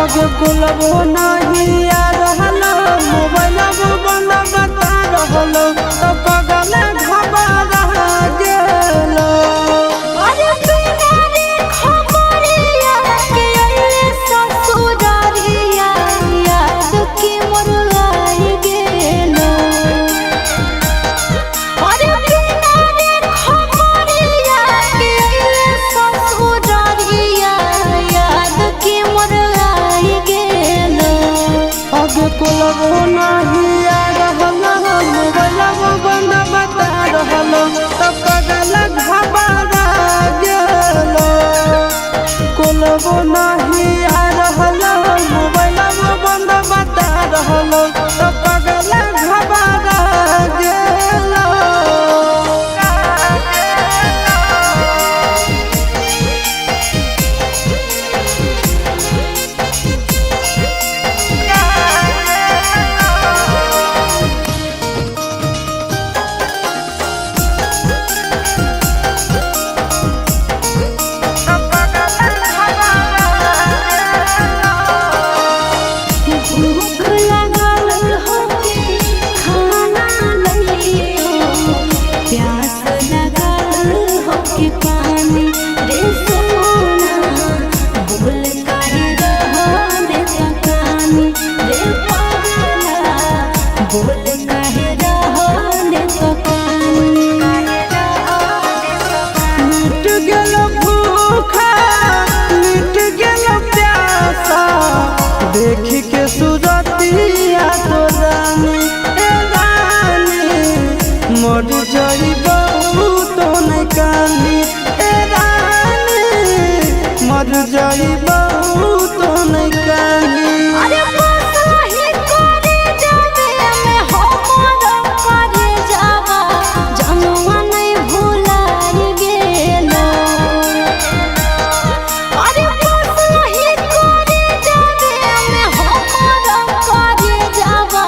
आगे बोलबो नहीं आ रहल मोबाइल बंद बता रहल तो पगल घबरा गेल। अरे बिना रे खबरिया के अइले ससुरारिया याद के मोर आई गेल। अरे बिना रे खबरिया के अइले ससुरारिया याद के मोर आई गेल। आगे बोलबो नहीं आ रहल मोबाइल बंद बता रहल तो पगल घबरा गेल। बोलबो नहीं आ रहल मोबाइल बंद बता रहल तो पगल घबरा गेल। भूख लागल होके खाना लइयो, प्यास लागल होके पानी रे सोना। बोल काहे रहले तकानी रे पगला, बोल काहे रहले तकानी। मिट गेल भूखा मिट गेल प्यासा देख के सूरतिया तो रानी ए रानी मर जाइबो तो नहीं कानी ए रानी मर जाइबो तो नहीं कानी। अरे बसही करे जावे में हमर करे जावा जनुआ नहीं भुलाई गेल। अरे बसही करे जावे में हमर करे जावा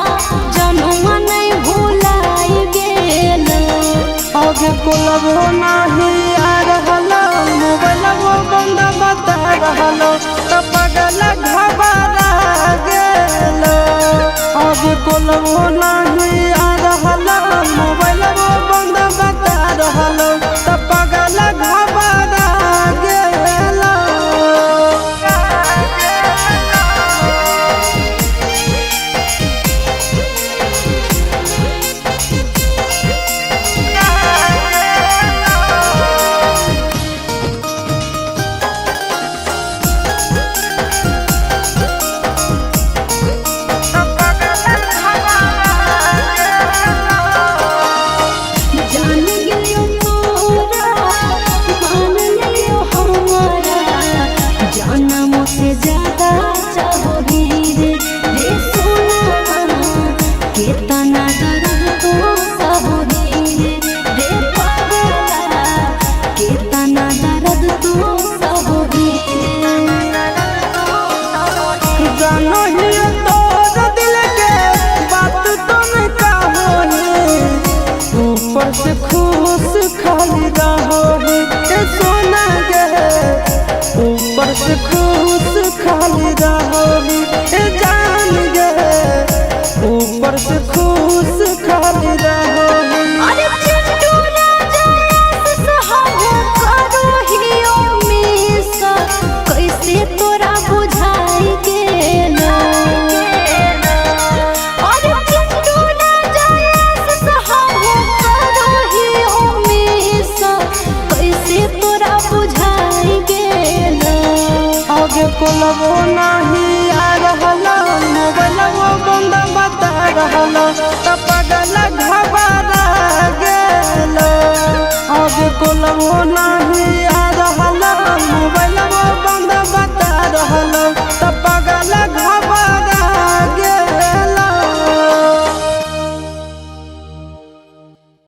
जनुआ नहीं भुलाई गेल। आगे बोलबो नहीं आ रहल मोबाइल बंद बता रहल तो पगल घबरा गेल। आगे बोलबो नहीं आ रहल मोबाइल बंद बता रहल तो पगल घबरा गेल। जान गेलियो तोरा मान लियो हमारा जनम से ज्यादा चाहोगी रे सोना। कितना दर्द तो सहोगी रे पगला, कितना दर्द तो सहोगी। जानो ही तोर दिल के बात तो नहीं कहोही ऊपर से खुश खाली रहोही ए सोना गे ऊपर से खुश खाली रहोही ए जान गे ऊपर से खुश खाली रहोही। अरे चिंटू राजा सहब करो हियो मिस कैसे तोरा बुझाई गेल। अरे चिंटू राजा सहब करो हियो मिस कैसे तोरा बुझाई गेल। आगे बोलबो नहीं आ रहल मोबाइल बंद बता रहल तो पगल घबरा गेल। आगे बोलबो नहीं